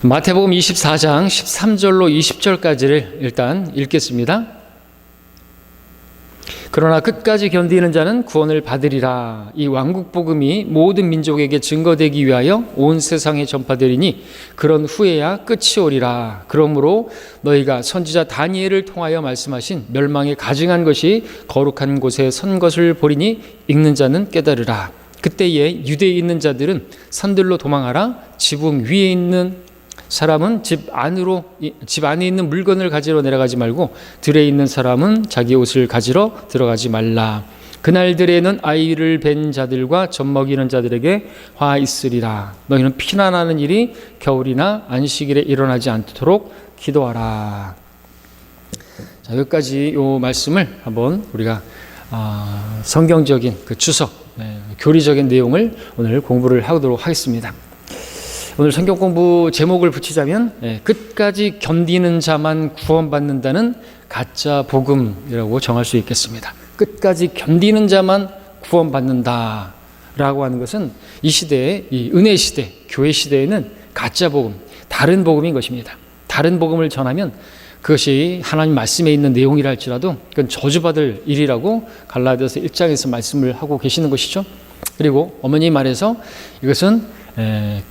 마태복음 24장 13절로 20절까지를 일단 읽겠습니다. 그러나 끝까지 견디는 자는 구원을 받으리라. 이 왕국복음이 모든 민족에게 증거되기 위하여 온 세상에 전파되리니 그런 후에야 끝이 오리라. 그러므로 너희가 선지자 다니엘을 통하여 말씀하신 멸망에 가증한 것이 거룩한 곳에 선 것을 보리니 읽는 자는 깨달으라. 그때에 유대에 있는 자들은 산들로 도망하라. 지붕 위에 있는 사람은 집 안에 있는 물건을 가지러 내려가지 말고 들에 있는 사람은 자기 옷을 가지러 들어가지 말라. 그날들에는 아이를 뵌 자들과 젖 먹이는 자들에게 화 있으리라. 너희는 피난하는 일이 겨울이나 안식일에 일어나지 않도록 기도하라. 자, 여기까지 이 말씀을 한번 우리가 성경적인 그 주석, 교리적인 내용을 오늘 공부를 하도록 하겠습니다. 오늘 성경 공부 제목을 붙이자면 끝까지 견디는 자만 구원받는다는 가짜 복음이라고 정할 수 있겠습니다. 끝까지 견디는 자만 구원받는다 라고 하는 것은 이 시대에, 이 은혜 시대, 교회 시대에는 가짜 복음, 다른 복음인 것입니다. 다른 복음을 전하면 그것이 하나님 말씀에 있는 내용이라 할지라도 그건 저주받을 일이라고 갈라디아서 1장에서 말씀을 하고 계시는 것이죠. 그리고 어머니 말해서 이것은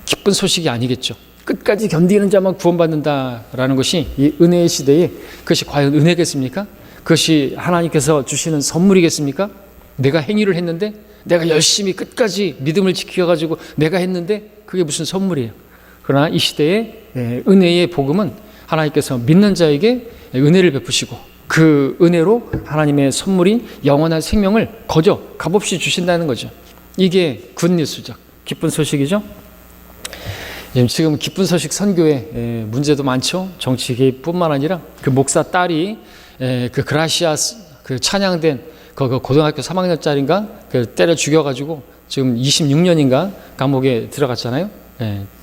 기쁜 소식이 아니겠죠. 끝까지 견디는 자만 구원받는다라는 것이 이 은혜의 시대에 그것이 과연 은혜겠습니까? 그것이 하나님께서 주시는 선물이겠습니까? 내가 행위를 했는데, 내가 열심히 끝까지 믿음을 지켜가지고 내가 했는데 그게 무슨 선물이에요? 그러나 이 시대에 은혜의 복음은 하나님께서 믿는 자에게 은혜를 베푸시고 그 은혜로 하나님의 선물이 영원한 생명을 거저 값없이 주신다는 거죠. 이게 굿뉴스죠. 기쁜 소식이죠. 지금 기쁜 소식 선교에 문제도 많죠. 정치 개입뿐만 아니라 그 목사 딸이 그 그라시아스 그 찬양된 그 고등학교 3학년짜리인가 그 때려 죽여가지고 지금 26년인가 감옥에 들어갔잖아요.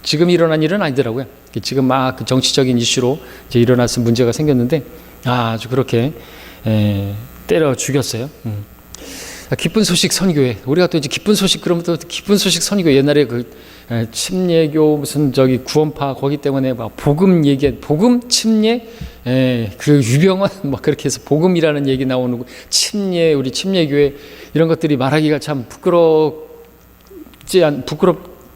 지금 일어난 일은 아니더라고요. 지금 막 그 정치적인 이슈로 이제 일어나서 문제가 생겼는데 아주 그렇게 때려 죽였어요. 기쁜 소식 선교회. 우리가 또 이제 기쁜 소식 그러면 또 기쁜 소식 선교 옛날에 그 침례교 무슨 저기 구원파 거기 때문에 막 복음 얘기 복음 침례 그 유병원 막 그렇게 해서 복음이라는 얘기 나오는 침례 우리 침례교회 이런 것들이 말하기가 참 부끄러운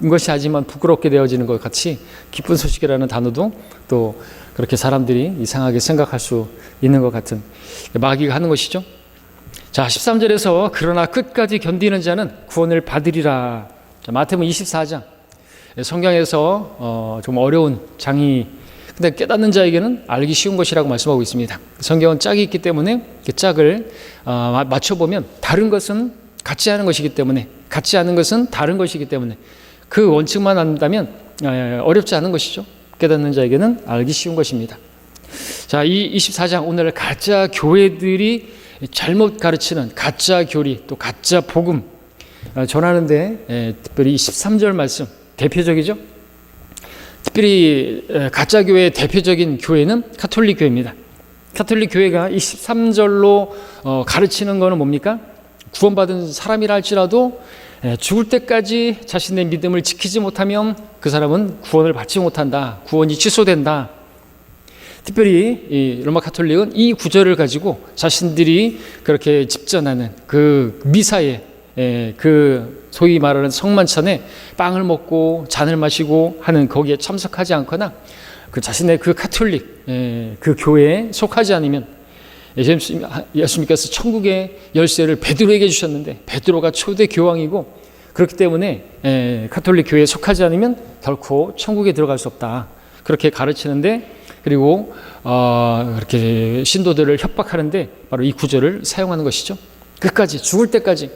것이 하지만 부끄럽게 되어지는 것 같이 기쁜 소식이라는 단어도 또 그렇게 사람들이 이상하게 생각할 수 있는 것 같은 마귀가 하는 것이죠. 자, 13절에서 그러나 끝까지 견디는 자는 구원을 받으리라. 자, 마태복음 24장. 성경에서 좀 어려운 장이 근데 깨닫는 자에게는 알기 쉬운 것이라고 말씀하고 있습니다. 성경은 짝이 있기 때문에 그 짝을 맞춰보면 다른 것은 같지 않은 것이기 때문에 같지 않은 것은 다른 것이기 때문에 그 원칙만 안다면 어렵지 않은 것이죠. 깨닫는 자에게는 알기 쉬운 것입니다. 자, 이 24장 오늘 가짜 교회들이 잘못 가르치는 가짜 교리 또 가짜 복음 전하는데 특별히 13절 말씀 대표적이죠. 특별히 가짜 교회의 대표적인 교회는 가톨릭 교회입니다. 가톨릭 교회가 이 13절로 가르치는 것은 뭡니까? 구원받은 사람이라 할지라도 죽을 때까지 자신의 믿음을 지키지 못하면 그 사람은 구원을 받지 못한다. 구원이 취소된다. 특별히 이 로마 가톨릭은 이 구절을 가지고 자신들이 그렇게 집전하는 그 미사에 그 소위 말하는 성만찬에 빵을 먹고 잔을 마시고 하는 거기에 참석하지 않거나 그 자신의 그 가톨릭 그 교회에 속하지 않으면 예수님께서 천국의 열쇠를 베드로에게 주셨는데 베드로가 초대 교황이고 그렇기 때문에 가톨릭 교회에 속하지 않으면 결코 천국에 들어갈 수 없다. 그렇게 가르치는데 그리고 그렇게 신도들을 협박하는데 바로 이 구절을 사용하는 것이죠. 끝까지 죽을 때까지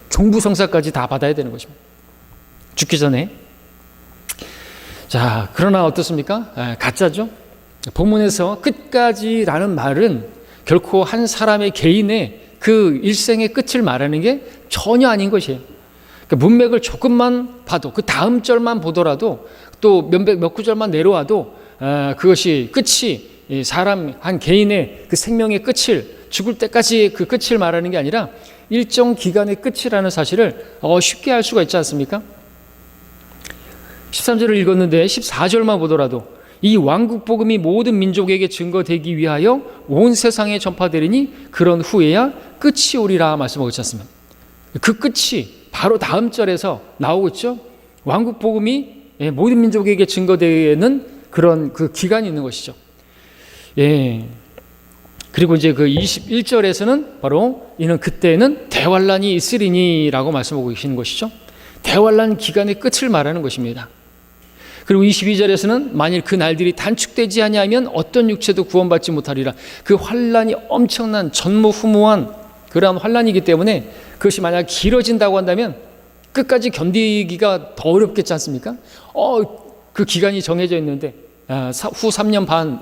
종부성사까지 다 받아야 되는 것입니다. 죽기 전에. 자, 그러나 어떻습니까? 가짜죠. 본문에서 끝까지라는 말은 결코 한 사람의 개인의 그 일생의 끝을 말하는 게 전혀 아닌 것이에요. 그러니까 문맥을 조금만 봐도 그 다음 절만 보더라도 또 몇 구절만 내려와도 그것이 끝이 사람 한 개인의 그 생명의 끝을 죽을 때까지 그 끝을 말하는 게 아니라 일정 기간의 끝이라는 사실을 쉽게 알 수가 있지 않습니까? 13절을 읽었는데 14절만 보더라도 이 왕국 복음이 모든 민족에게 증거되기 위하여 온 세상에 전파되리니 그런 후에야 끝이 오리라 말씀하고 있지 않습니까? 그 끝이 바로 다음 절에서 나오고 있죠. 왕국 복음이 모든 민족에게 증거되는 그런 그 기간이 있는 것이죠. 예. 그리고 이제 그 21절에서는 바로 이는 그때는 대환란이 있으리니라고 말씀하고 계시는 것이죠. 대환란 기간의 끝을 말하는 것입니다. 그리고 22절에서는 만일 그 날들이 단축되지 아니하면 어떤 육체도 구원받지 못하리라. 그 환란이 엄청난 전무후무한 그러한 환란이기 때문에 그것이 만약 길어진다고 한다면 끝까지 견디기가 더 어렵겠지 않습니까? 그 기간이 정해져 있는데 후 3년 반,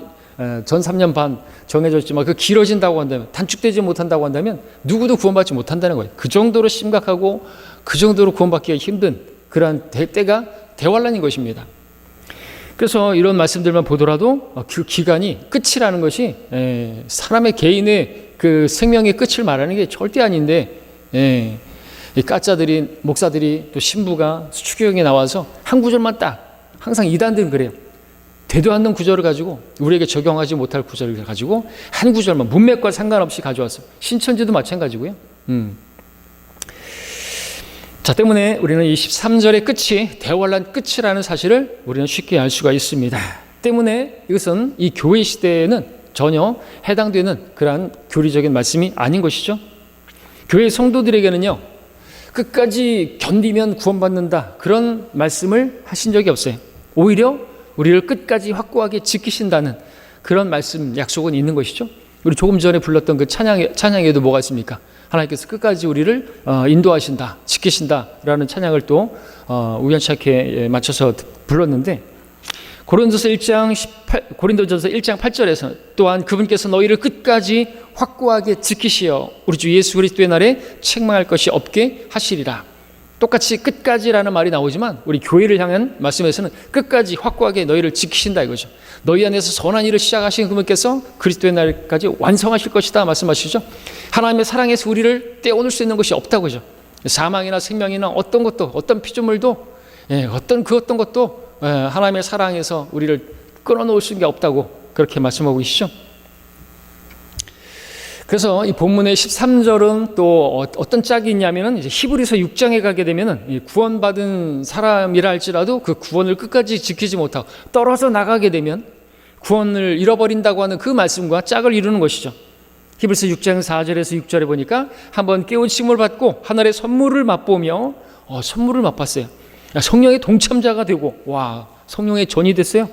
전 3년 반 정해져 있지만 그 길어진다고 한다면, 단축되지 못한다고 한다면 누구도 구원받지 못한다는 거예요. 그 정도로 심각하고 그 정도로 구원받기가 힘든 그러한 때가 대환란인 것입니다. 그래서 이런 말씀들만 보더라도 그 기간이 끝이라는 것이 사람의 개인의 그 생명의 끝을 말하는 게 절대 아닌데, 이 까짜들이, 목사들이 또 신부가 수축경에 나와서 한 구절만 딱, 항상 이단들은 그래요. 되도 않는 구절을 가지고, 우리에게 적용하지 못할 구절을 가지고 한 구절만 문맥과 상관없이 가져와서, 신천지도 마찬가지고요. 자, 때문에 우리는 이 13절의 끝이 대환란 끝이라는 사실을 우리는 쉽게 알 수가 있습니다. 때문에 이것은 이 교회 시대에는 전혀 해당되는 그러한 교리적인 말씀이 아닌 것이죠. 교회 성도들에게는요, 끝까지 견디면 구원받는다, 그런 말씀을 하신 적이 없어요. 오히려 우리를 끝까지 확고하게 지키신다는 그런 말씀, 약속은 있는 것이죠. 우리 조금 전에 불렀던 그 찬양에도 뭐가 있습니까? 하나님께서 끝까지 우리를 인도하신다, 지키신다라는 찬양을 또 우연찮게 맞춰서 불렀는데, 고린도전서 1장 8절에서 또한 그분께서 너희를 끝까지 확고하게 지키시어 우리 주 예수 그리스도의 날에 책망할 것이 없게 하시리라. 똑같이 끝까지라는 말이 나오지만 우리 교회를 향한 말씀에서는 끝까지 확고하게 너희를 지키신다 이거죠. 너희 안에서 선한 일을 시작하신 그분께서 그리스도의 날까지 완성하실 것이다 말씀하시죠. 하나님의 사랑에서 우리를 떼어놓을 수 있는 것이 없다고 하죠. 사망이나 생명이나 어떤 것도, 어떤 피조물도, 어떤 것도 하나님의 사랑에서 우리를 끊어놓을 수 있는 게 없다고 그렇게 말씀하고 계시죠. 그래서 이 본문의 13절은 또 어떤 짝이 있냐면은 이제 히브리서 6장에 가게 되면은 구원받은 사람이라 할지라도 그 구원을 끝까지 지키지 못하고 떨어져 나가게 되면 구원을 잃어버린다고 하는 그 말씀과 짝을 이루는 것이죠. 히브리서 6장 4절에서 6절에 보니까 한번 깨우침을 받고 하늘의 선물을 맛보며 선물을 맛봤어요. 성령의 동참자가 되고, 와, 성령의 전이 됐어요.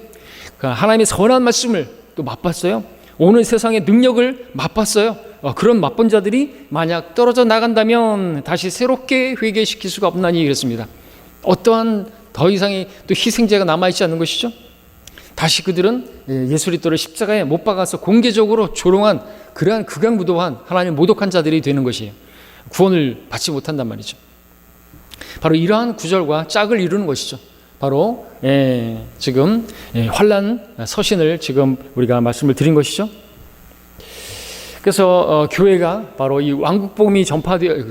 하나님의 선한 말씀을 또 맛봤어요. 오늘 세상의 능력을 맛봤어요. 그런 맛본 자들이 만약 떨어져 나간다면 다시 새롭게 회개시킬 수가 없나니 그랬습니다. 어떠한 더 이상의 또 희생제가 남아있지 않는 것이죠. 다시 그들은 예수 그리스도를 십자가에 못 박아서 공개적으로 조롱한 그러한 극악무도한 하나님 모독한 자들이 되는 것이에요. 구원을 받지 못한단 말이죠. 바로 이러한 구절과 짝을 이루는 것이죠. 바로 지금 환난 서신을 지금 우리가 말씀을 드린 것이죠. 그래서 교회가 바로 이 왕국 복음이 전파되던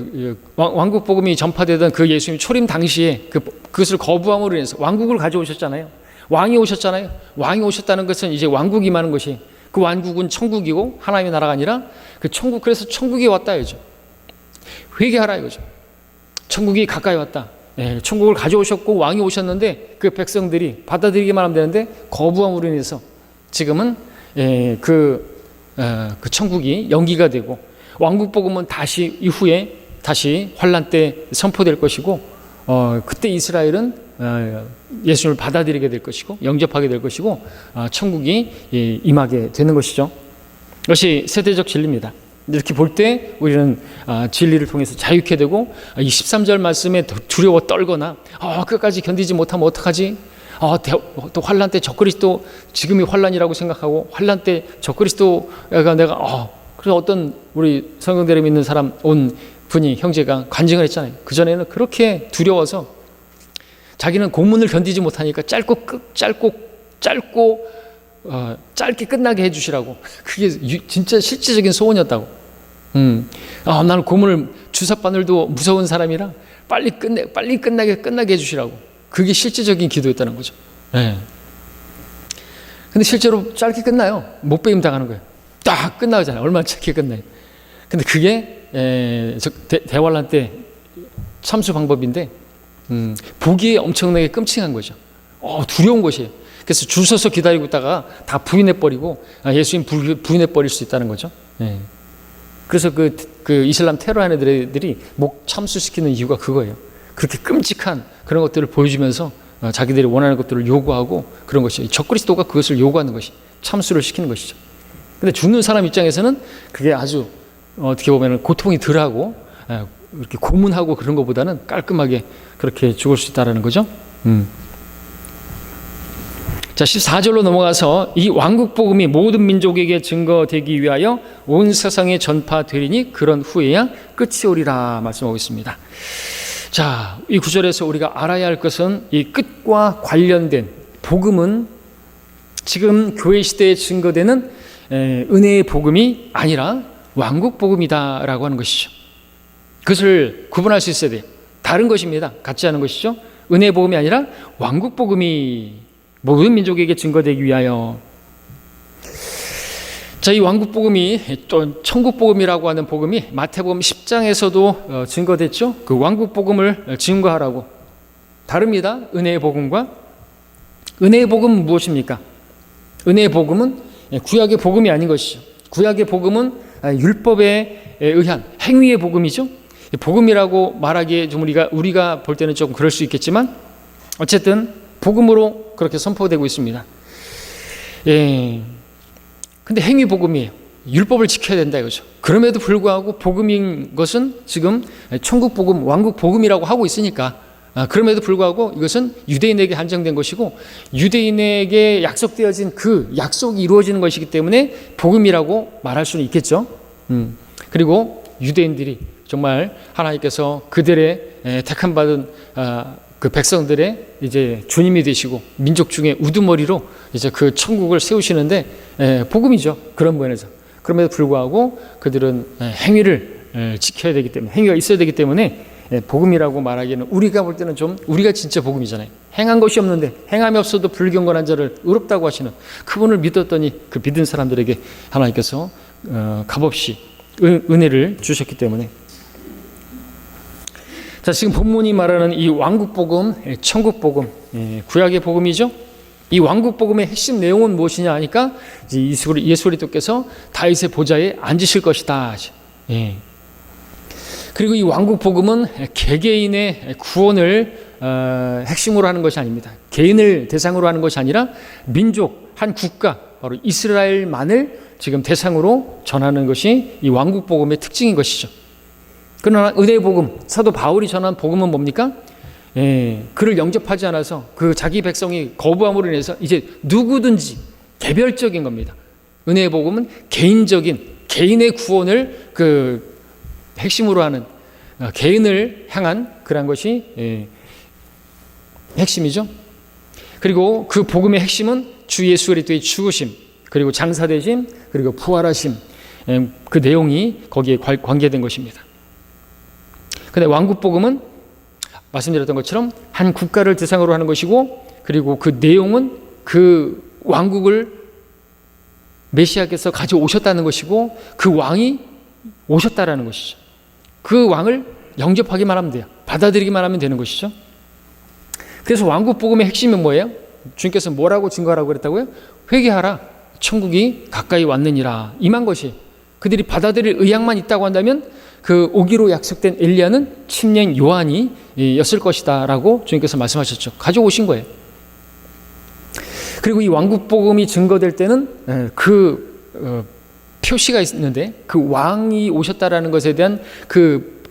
그 예수님 초림 당시에 그것을 거부함으로 인해서 왕국을 가져오셨잖아요. 왕이 오셨잖아요. 왕이 오셨다는 것은 이제 왕국이 임하는 것이, 그 왕국은 천국이고 하나님의 나라가 아니라 그 천국, 그래서 천국이 왔다 이거죠. 회개하라 이거죠. 천국이 가까이 왔다. 천국을 가져오셨고 왕이 오셨는데 그 백성들이 받아들이기만 하면 되는데 거부함으로 인해서 지금은 그 천국이 연기가 되고, 왕국 복음은 다시 이후에 다시 환란 때 선포될 것이고, 그때 이스라엘은 예수님을 받아들이게 될 것이고 영접하게 될 것이고 천국이 임하게 되는 것이죠. 이것이 세대적 진리입니다. 이렇게 볼 때 우리는 진리를 통해서 자유케 되고, 이 13절 말씀에 두려워 떨거나 끝까지 견디지 못하면 어떡하지? 또 환란 때 적그리스도, 지금이 환란이라고 생각하고 환란 때 적그리스도가 내가 그래서 어떤 우리 성경대로 믿는 사람 온 분이, 형제가 간증을 했잖아요. 그전에는 그렇게 두려워서 자기는 고문을 견디지 못하니까 짧게 끝나게 해주시라고. 그게 진짜 실질적인 소원이었다고. 나는 고문을, 주사 바늘도 무서운 사람이라 빨리 끝나게 해주시라고. 그게 실제적인 기도였다는 거죠. 네. 근데 실제로 짧게 끝나요. 목배임 당하는 거예요. 딱 끝나잖아요. 얼마나 짧게 끝나요. 근데 그게 대환란 때 참수 방법인데 보기에 엄청나게 끔찍한 거죠. 두려운 것이에요. 그래서 줄 서서 기다리고 있다가 다 부인해버리고 예수님 부인해버릴 수 있다는 거죠. 네. 그래서 그 이슬람 테러하는 애들이 목 참수시키는 이유가 그거예요. 그렇게 끔찍한 그런 것들을 보여주면서 자기들이 원하는 것들을 요구하고 그런 것이죠. 적그리스도가 그것을 요구하는 것이 참수를 시키는 것이죠. 근데 죽는 사람 입장에서는 그게 아주 어떻게 보면 고통이 덜하고 이렇게 고문하고 그런 것보다는 깔끔하게 그렇게 죽을 수 있다는 거죠. 자, 14절로 넘어가서 이 왕국복음이 모든 민족에게 증거되기 위하여 온 세상에 전파되리니 그런 후에야 끝이 오리라 말씀하고 있습니다. 자, 이 구절에서 우리가 알아야 할 것은 이 끝과 관련된 복음은 지금 교회 시대에 증거되는 은혜의 복음이 아니라 왕국복음이다라고 하는 것이죠. 그것을 구분할 수 있어야 돼요. 다른 것입니다. 같지 않은 것이죠. 은혜의 복음이 아니라 왕국복음이 모든 민족에게 증거되기 위하여. 자, 이 왕국복음이 또 천국복음이라고 하는 복음이 마태복음 10장에서도 증거됐죠. 그 왕국복음을 증거하라고. 다릅니다. 은혜의 복음과. 은혜의 복음은 무엇입니까? 은혜의 복음은 구약의 복음이 아닌 것이죠. 구약의 복음은 율법에 의한 행위의 복음이죠. 복음이라고 말하기에 좀 우리가 볼 때는 조금 그럴 수 있겠지만 어쨌든 복음으로 그렇게 선포되고 있습니다. 예. 근데 행위 복음이에요. 율법을 지켜야 된다 이거죠. 그럼에도 불구하고 복음인 것은 지금 천국 복음, 왕국 복음이라고 하고 있으니까 그럼에도 불구하고 이것은 유대인에게 한정된 것이고 유대인에게 약속되어진 그 약속이 이루어지는 것이기 때문에 복음이라고 말할 수는 있겠죠. 그리고 유대인들이 정말 하나님께서 그들의 택함 받은 그 백성들의 이제 주님이 되시고 민족 중에 우두머리로 이제 그 천국을 세우시는데 복음이죠. 그런 면에서. 그럼에도 불구하고 그들은 행위를 지켜야 되기 때문에 행위가 있어야 되기 때문에 복음이라고 말하기에는 우리가 볼 때는 좀 우리가 진짜 복음이잖아요. 행한 것이 없는데 행함이 없어도 불경건한 자를 의롭다고 하시는 그분을 믿었더니 그 믿은 사람들에게 하나님께서 값없이 은혜를 주셨기 때문에. 자, 지금 본문이 말하는 이 왕국복음, 천국복음, 구약의 복음이죠. 이 왕국복음의 핵심 내용은 무엇이냐 하니까 예수 그리스도께서 다윗의 보좌에 앉으실 것이다. 그리고 이 왕국복음은 개개인의 구원을 핵심으로 하는 것이 아닙니다. 개인을 대상으로 하는 것이 아니라 민족, 한 국가, 바로 이스라엘만을 지금 대상으로 전하는 것이 이 왕국복음의 특징인 것이죠. 그러나 은혜의 복음, 사도 바울이 전한 복음은 뭡니까? 그를 영접하지 않아서 그 자기 백성이 거부함으로 인해서 이제 누구든지 개별적인 겁니다. 은혜의 복음은 개인의 구원을 그 핵심으로 하는 개인을 향한 그런 것이 핵심이죠. 그리고 그 복음의 핵심은 주 예수 그리스도의 죽으심, 그리고 장사되심, 그리고 부활하심, 그 내용이 거기에 관계된 것입니다. 근데 왕국복음은 말씀드렸던 것처럼 한 국가를 대상으로 하는 것이고 그리고 그 내용은 그 왕국을 메시아께서 가져오셨다는 것이고 그 왕이 오셨다라는 것이죠. 그 왕을 영접하기만 하면 돼요. 받아들이기만 하면 되는 것이죠. 그래서 왕국복음의 핵심이 뭐예요? 주님께서 뭐라고 증거하라고 그랬다고요? 회개하라. 천국이 가까이 왔느니라. 임한 것이 그들이 받아들일 의향만 있다고 한다면 그 오기로 약속된 엘리야는 침례 요한이 였을 것이다 라고 주님께서 말씀하셨죠. 가져오신 거예요. 그리고 이 왕국복음이 증거될 때는 그 표시가 있는데 그 왕이 오셨다라는 것에 대한 그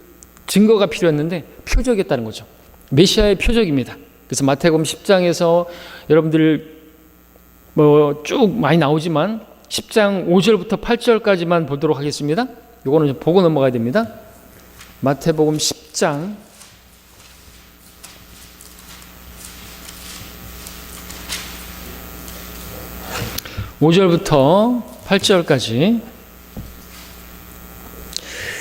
증거가 필요했는데 표적이었다는 거죠. 메시아의 표적입니다. 그래서 마태복음 10장에서 여러분들 뭐 쭉 많이 나오지만 10장 5절부터 8절까지만 보도록 하겠습니다. 이거는 좀 보고 넘어가야 됩니다. 마태복음 10장 5절부터 8절까지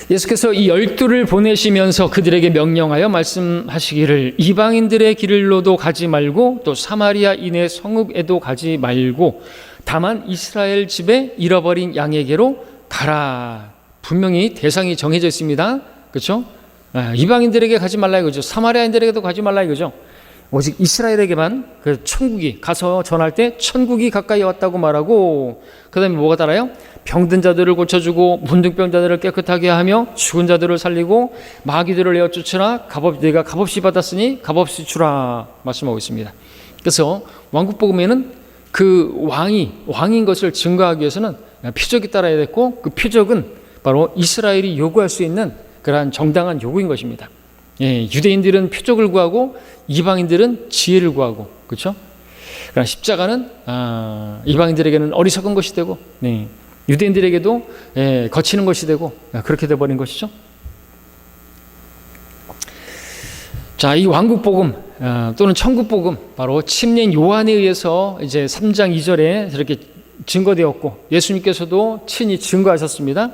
예수께서 이 12를 보내시면서 그들에게 명령하여 말씀하시기를 이방인들의 길로도 가지 말고 또 사마리아인의 성읍에도 가지 말고 다만 이스라엘 집에 잃어버린 양에게로 가라. 분명히 대상이 정해져 있습니다. 그렇죠? 이방인들에게 가지 말라 이거죠. 사마리아인들에게도 가지 말라 이거죠. 오직 이스라엘에게만 그 천국이 가서 전할 때 천국이 가까이 왔다고 말하고, 그 다음에 뭐가 따라요? 병든 자들을 고쳐주고 문둥병 자들을 깨끗하게 하며 죽은 자들을 살리고 마귀들을 내어 쫓으라. 내가 값없이 받았으니 값없이 주라 말씀하고 있습니다. 그래서 왕국복음에는 그 왕인 것을 증거하기 위해서는 표적이 따라야 됐고, 그 표적은 바로 이스라엘이 요구할 수 있는 그러한 정당한 요구인 것입니다. 유대인들은 표적을 구하고 이방인들은 지혜를 구하고, 그렇죠? 그러나 십자가는 이방인들에게는 어리석은 것이 되고, 유대인들에게도 거치는 것이 되고, 그렇게 돼버린 것이죠. 자, 이 왕국복음 또는 천국복음, 바로 침례인 요한에 의해서 이제 3장 2절에 이렇게 증거되었고, 예수님께서도 친히 증거하셨습니다.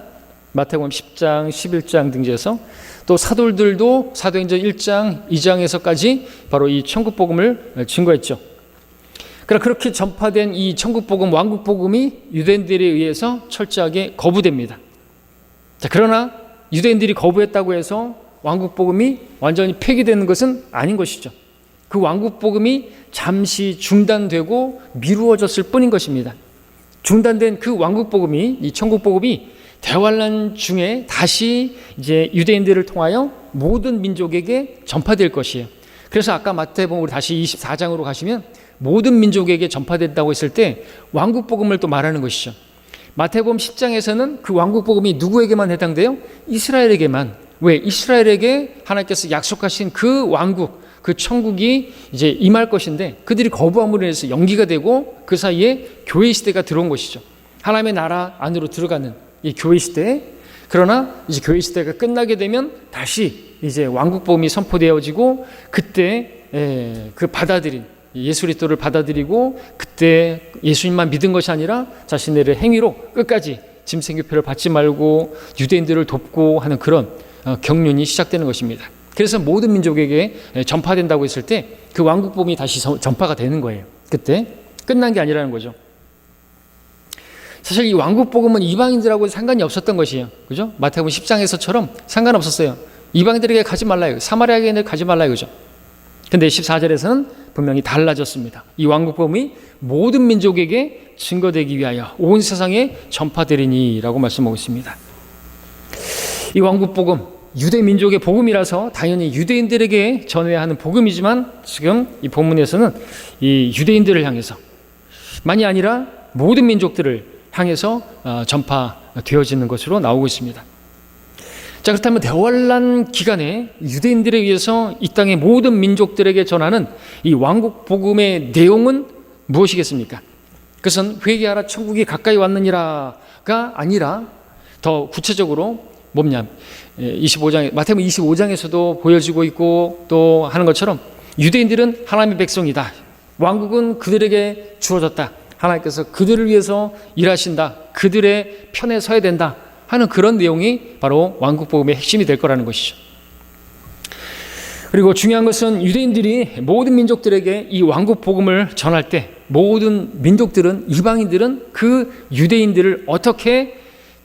마태복음 10장, 11장 등지에서, 또 사도들도 사도행전 1장, 2장에서까지 바로 이 천국복음을 증거했죠. 그러나 그렇게 전파된 이 천국복음, 왕국복음이 유대인들에 의해서 철저하게 거부됩니다. 자, 그러나 유대인들이 거부했다고 해서 왕국복음이 완전히 폐기되는 것은 아닌 것이죠. 그 왕국복음이 잠시 중단되고 미루어졌을 뿐인 것입니다. 중단된 그 왕국복음이, 이 천국복음이 대환란 중에 다시 이제 유대인들을 통하여 모든 민족에게 전파될 것이에요. 그래서 아까 마태복음 다시 24장으로 가시면 모든 민족에게 전파된다고 했을 때 왕국복음을 또 말하는 것이죠. 마태복음 10장에서는 그 왕국복음이 누구에게만 해당돼요? 이스라엘에게만. 왜? 이스라엘에게 하나님께서 약속하신 그 왕국, 그 천국이 이제 임할 것인데 그들이 거부함으로 인해서 연기가 되고 그 사이에 교회 시대가 들어온 것이죠. 하나님의 나라 안으로 들어가는 이 교회 시대에, 그러나 이제 교회 시대가 끝나게 되면 다시 이제 왕국복음이 선포되어지고, 그때 그 받아들인 예수 그리스도를 받아들이고, 그때 예수님만 믿은 것이 아니라 자신들의 행위로 끝까지 짐승교표를 받지 말고 유대인들을 돕고 하는 그런 경륜이 시작되는 것입니다. 그래서 모든 민족에게 전파된다고 했을 때 그 왕국복음이 다시 전파가 되는 거예요. 그때 끝난 게 아니라는 거죠. 사실 이 왕국복음은 이방인들하고 상관이 없었던 것이에요. 그죠? 마태복음 10장에서처럼 상관없었어요. 이방인들에게 가지 말라요. 사마리아에게 가지 말라요. 그죠? 근데 14절에서는 분명히 달라졌습니다. 이 왕국복음이 모든 민족에게 증거되기 위하여 온 세상에 전파되리니라고 말씀하고 있습니다. 이 왕국복음, 유대 민족의 복음이라서 당연히 유대인들에게 전해야 하는 복음이지만, 지금 이 본문에서는 이 유대인들을 향해서 만이 아니라 모든 민족들을 향해서 전파되어지는 것으로 나오고 있습니다. 자, 그렇다면 대환란 기간에 유대인들에 의해서 이 땅의 모든 민족들에게 전하는 이 왕국 복음의 내용은 무엇이겠습니까? 그것은 회개하라 천국이 가까이 왔느니라가 아니라 더 구체적으로 뭐냐, 25장 마태복음 25장에서도 보여지고 있고 또 하는 것처럼 유대인들은 하나님의 백성이다. 왕국은 그들에게 주어졌다. 하나님께서 그들을 위해서 일하신다. 그들의 편에 서야 된다 하는 그런 내용이 바로 왕국복음의 핵심이 될 거라는 것이죠. 그리고 중요한 것은 유대인들이 모든 민족들에게 이 왕국복음을 전할 때 모든 민족들은, 이방인들은 그 유대인들을 어떻게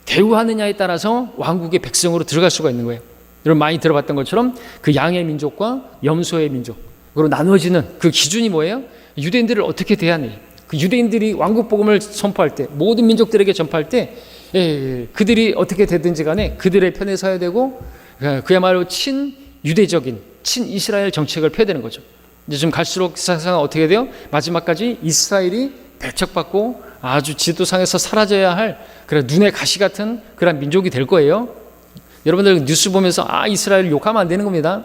대우하느냐에 따라서 왕국의 백성으로 들어갈 수가 있는 거예요. 여러분 많이 들어봤던 것처럼 그 양의 민족과 염소의 민족으로 나누어지는 그 기준이 뭐예요? 유대인들을 어떻게 대하느냐. 그 유대인들이 왕국복음을 선포할 때, 모든 민족들에게 전파할 때 그들이 어떻게 되든지 간에 그들의 편에 서야 되고, 그야말로 친유대적인 친이스라엘 정책을 펴야 되는 거죠. 이제 좀 갈수록 세상은 어떻게 돼요? 마지막까지 이스라엘이 배척받고 아주 지도상에서 사라져야 할 그런 눈의 가시 같은 그런 민족이 될 거예요. 여러분들 뉴스 보면서 이스라엘 욕하면 안 되는 겁니다.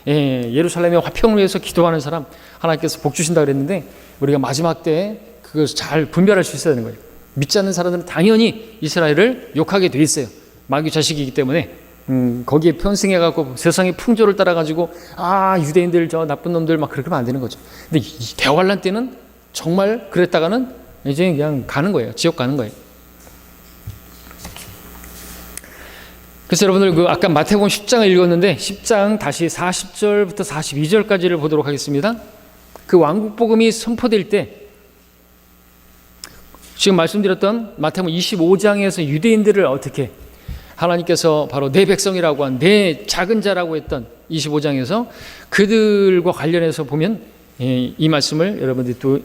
예루살렘의 화평을 위해서 기도하는 사람 하나님께서 복 주신다 그랬는데, 우리가 마지막 때 그것을 잘 분별할 수 있어야 되는 거예요. 믿지 않는 사람들은 당연히 이스라엘을 욕하게 돼 있어요. 마귀 자식이기 때문에 거기에 편승해갖고 세상의 풍조를 따라가지고 유대인들 저 나쁜 놈들 막 그렇게 하면 안 되는 거죠. 근데 이 대환란 때는 정말 그랬다가는 이제 그냥 가는 거예요. 지옥 가는 거예요. 그래서 여러분들 그 아까 마태복음 10장을 읽었는데 10장 다시 40절부터 42절까지를 보도록 하겠습니다. 그 왕국복음이 선포될 때 지금 말씀드렸던 마태복음 25장에서 유대인들을 어떻게 하나님께서 바로 내 백성이라고 한 내 작은 자라고 했던 25장에서 그들과 관련해서 보면 이 말씀을 여러분들이 또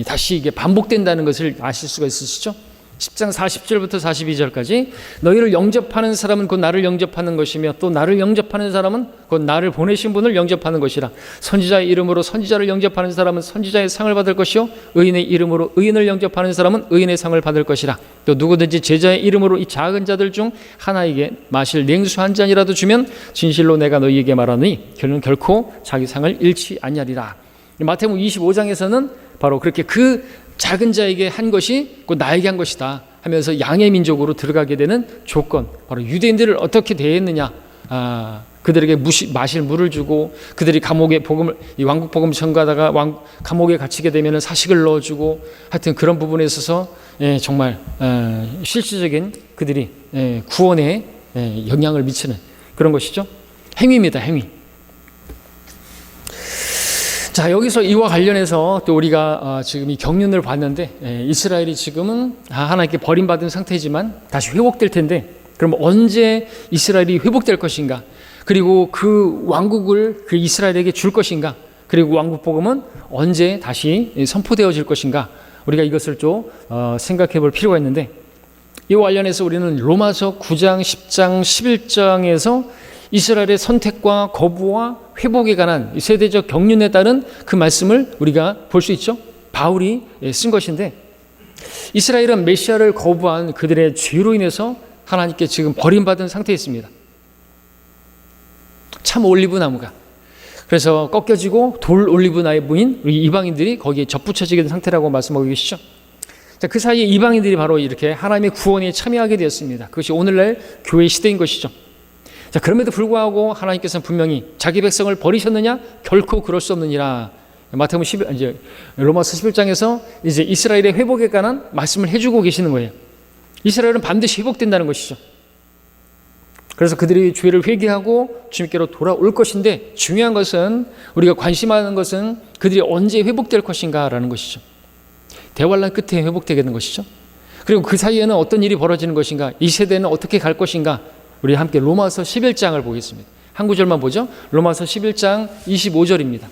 다시 이게 반복된다는 것을 아실 수가 있으시죠? 10장 40절부터 42절까지 너희를 영접하는 사람은 곧 나를 영접하는 것이며 또 나를 영접하는 사람은 곧 나를 보내신 분을 영접하는 것이라. 선지자의 이름으로 선지자를 영접하는 사람은 선지자의 상을 받을 것이요 의인의 이름으로 의인을 영접하는 사람은 의인의 상을 받을 것이라. 또 누구든지 제자의 이름으로 이 작은 자들 중 하나에게 마실 냉수 한 잔이라도 주면 진실로 내가 너희에게 말하노니 그는 결코 자기 상을 잃지 아니하리라. 마태복음 25장에서는 바로 그렇게 그 작은 자에게 한 것이 곧 나에게 한 것이다 하면서 양의 민족으로 들어가게 되는 조건, 바로 유대인들을 어떻게 대했느냐, 그들에게 마실 물을 주고 그들이 감옥에 이 왕국 복음 전가다가 감옥에 갇히게 되면 사식을 넣어주고 하여튼 그런 부분에 있어서 정말 실질적인 그들이 구원에 영향을 미치는 그런 것이죠. 행위입니다, 행위. 자, 여기서 이와 관련해서 또 우리가 지금 이 경륜을 봤는데 이스라엘이 지금은 하나님께 버림받은 상태지만 다시 회복될 텐데, 그럼 언제 이스라엘이 회복될 것인가, 그리고 그 왕국을 그 이스라엘에게 줄 것인가, 그리고 왕국 복음은 언제 다시 선포되어질 것인가, 우리가 이것을 좀 생각해 볼 필요가 있는데, 이와 관련해서 우리는 로마서 9장, 10장, 11장에서 이스라엘의 선택과 거부와 회복에 관한 세대적 경륜에 따른 그 말씀을 우리가 볼 수 있죠. 바울이 쓴 것인데, 이스라엘은 메시아를 거부한 그들의 죄로 인해서 하나님께 지금 버림받은 상태에 있습니다. 참 올리브 나무가 그래서 꺾여지고 돌 올리브 나무인 우리 이방인들이 거기에 접붙여지게 된 상태라고 말씀하고 계시죠. 자, 그 사이에 이방인들이 바로 이렇게 하나님의 구원에 참여하게 되었습니다. 그것이 오늘날 교회 시대인 것이죠. 자, 그럼에도 불구하고 하나님께서는 분명히 자기 백성을 버리셨느냐? 결코 그럴 수 없느니라. 마태복음 로마서 11장에서 이제 이스라엘의 회복에 관한 말씀을 해주고 계시는 거예요. 이스라엘은 반드시 회복된다는 것이죠. 그래서 그들이 죄를 회개하고 주님께로 돌아올 것인데, 중요한 것은, 우리가 관심하는 것은 그들이 언제 회복될 것인가라는 것이죠. 대환란 끝에 회복되게 되는 것이죠. 그리고 그 사이에는 어떤 일이 벌어지는 것인가, 이 세대는 어떻게 갈 것인가, 우리 함께 로마서 11장을 보겠습니다. 한 구절만 보죠. 로마서 11장 25절입니다.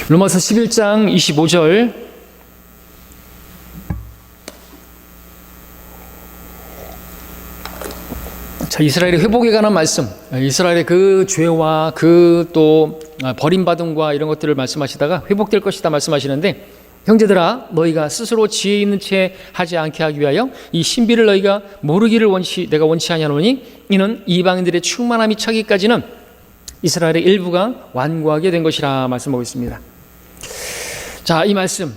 로마서 11장 25절. 자, 이스라엘의 회복에 관한 말씀, 이스라엘의 그 죄와 그 또 버림받음과 이런 것들을 말씀하시다가 회복될 것이다 말씀하시는데, 형제들아 너희가 스스로 지혜 있는 채 하지 않게 하기 위하여 이 신비를 너희가 모르기를 내가 원치 아니하노니, 이는 이방인들의 충만함이 차기까지는 이스라엘의 일부가 완고하게 된 것이라 말씀하고 있습니다. 자, 이 말씀,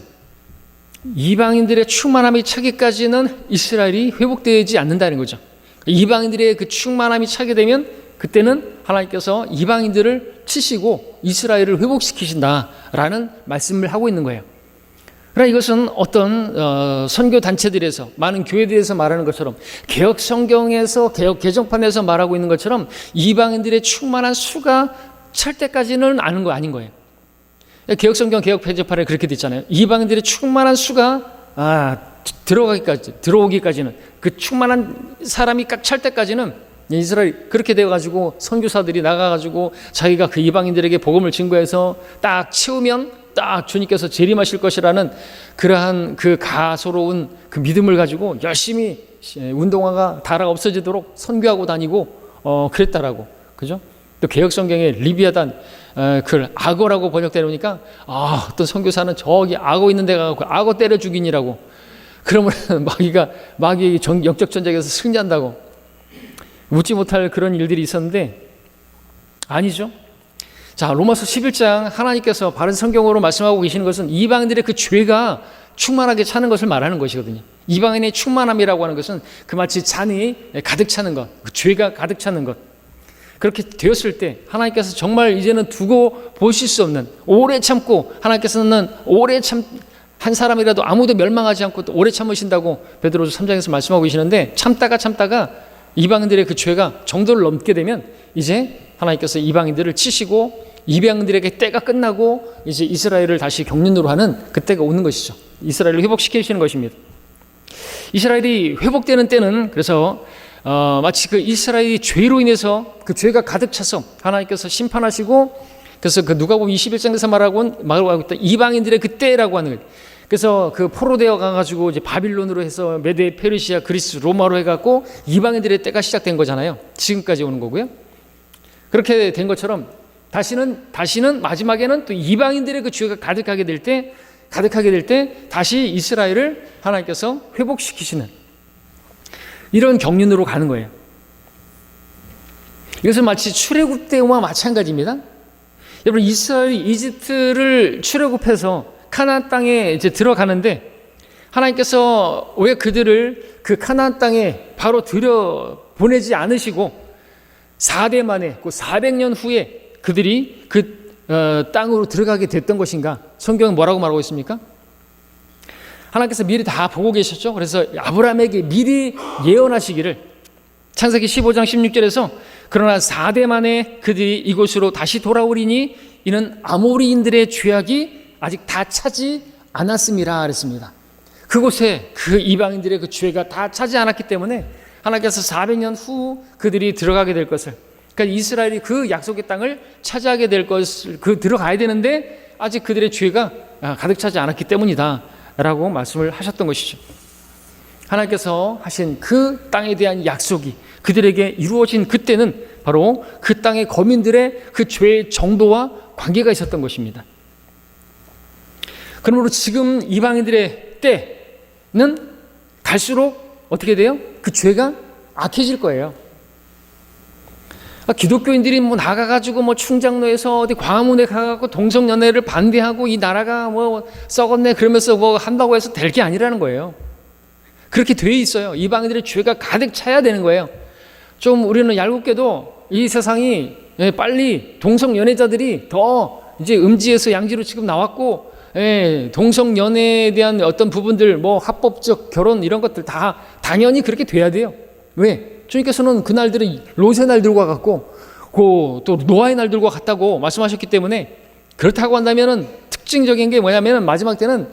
이방인들의 충만함이 차기까지는 이스라엘이 회복되지 않는다는 거죠. 이방인들의 그 충만함이 차게 되면 그때는 하나님께서 이방인들을 치시고 이스라엘을 회복시키신다라는 말씀을 하고 있는 거예요. 그러나 이것은 어떤 선교 단체들에서, 많은 교회들에서 말하는 것처럼, 개혁 성경에서, 개혁 개정판에서 말하고 있는 것처럼 이방인들의 충만한 수가 찰 때까지는 아는 거 아닌 거예요. 개혁 성경 개혁 개정판에 그렇게 돼 있잖아요. 이방인들의 충만한 수가 들어오기까지는, 그 충만한 사람이 꽉 찰 때까지는 이스라엘 그렇게 되어가지고 선교사들이 나가가지고 자기가 그 이방인들에게 복음을 증거해서 딱 채우면 딱 주님께서 재림하실 것이라는 그러한 그 가소로운 그 믿음을 가지고 열심히 운동화가 닳아 없어지도록 선교하고 다니고 그랬다라고. 그죠? 또 개혁 성경에 리비아단 그 악어라고 번역되니까 어떤 선교사는 저기 악어 있는 데 가고 악어 때려 죽이니라고. 그러면 마귀의 영적 전쟁에서 승리한다고. 묻지 못할 그런 일들이 있었는데 아니죠. 자, 로마서 11장 하나님께서 바른 성경으로 말씀하고 계시는 것은 이방인들의 그 죄가 충만하게 차는 것을 말하는 것이거든요. 이방인의 충만함이라고 하는 것은 그 마치 잔이 가득 차는 것, 그 죄가 가득 차는 것. 그렇게 되었을 때 하나님께서 정말 이제는 두고 보실 수 없는, 오래 참고 하나님께서는 오래 한 사람이라도 아무도 멸망하지 않고 또 오래 참으신다고 베드로서 3장에서 말씀하고 계시는데, 참다가 이방인들의 그 죄가 정도를 넘게 되면 이제 하나님께서 이방인들을 치시고 이방인들에게 때가 끝나고 이제 이스라엘을 다시 경륜으로 하는 그때가 오는 것이죠. 이스라엘을 회복시키시는 것입니다. 이스라엘이 회복되는 때는 그래서 마치 그 이스라엘이 죄로 인해서 그 죄가 가득 차서 하나님께서 심판하시고, 그래서 그 누가복음 21장에서 말하고 있던 이방인들의 그 때라고 하는 거예요. 그래서 그 포로되어 가가지고 이제 바빌론으로 해서 메데, 페르시아, 그리스, 로마로 해갖고 이방인들의 때가 시작된 거잖아요. 지금까지 오는 거고요. 그렇게 된 것처럼 다시는 마지막에는 또 이방인들의 그 죄가 가득하게 될 때 다시 이스라엘을 하나님께서 회복시키시는 이런 경륜으로 가는 거예요. 이것은 마치 출애굽 때와 마찬가지입니다. 여러분, 이스라엘이 이집트를 출애굽해서 카나안 땅에 이제 들어가는데, 하나님께서 왜 그들을 그 카나안 땅에 바로 들여 보내지 않으시고 4대 만에 그 400년 후에 그들이 그 땅으로 들어가게 됐던 것인가? 성경은 뭐라고 말하고 있습니까? 하나님께서 미리 다 보고 계셨죠. 그래서 아브라함에게 미리 예언하시기를, 창세기 15장 16절에서 그러나 4대 만에 그들이 이곳으로 다시 돌아오리니 이는 아모리인들의 죄악이 아직 다 차지 않았음이라 그랬습니다. 그곳에 그 이방인들의 그 죄가 다 차지 않았기 때문에 하나님께서 400년 후 그들이 들어가게 될 것을, 그러니까 이스라엘이 그 약속의 땅을 차지하게 될 것을 들어가야 되는데 아직 그들의 죄가 가득 차지 않았기 때문이다 라고 말씀을 하셨던 것이죠. 하나님께서 하신 그 땅에 대한 약속이 그들에게 이루어진 그때는 바로 그 땅의 거민들의 그 죄의 정도와 관계가 있었던 것입니다. 그러므로 지금 이방인들의 때는 갈수록 어떻게 돼요? 그 죄가 악해질 거예요. 기독교인들이 뭐 나가가지고 뭐 충장로에서 어디 광화문에 가가지고 동성연애를 반대하고 이 나라가 뭐 썩었네 그러면서 뭐 한다고 해서 될 게 아니라는 거예요. 그렇게 돼 있어요. 이방인들의 죄가 가득 차야 되는 거예요. 좀 우리는 얄궂게도 이 세상이 빨리 동성연애자들이 더 이제 음지에서 양지로 지금 나왔고, 동성연애에 대한 어떤 부분들, 뭐 합법적 결혼 이런 것들 다 당연히 그렇게 돼야 돼요. 왜? 주님께서는 그 날들은 롯의 날 들고 와갖고 또 노아의 날 들고 갔다고 말씀하셨기 때문에, 그렇다고 한다면은 특징적인 게 뭐냐면은 마지막 때는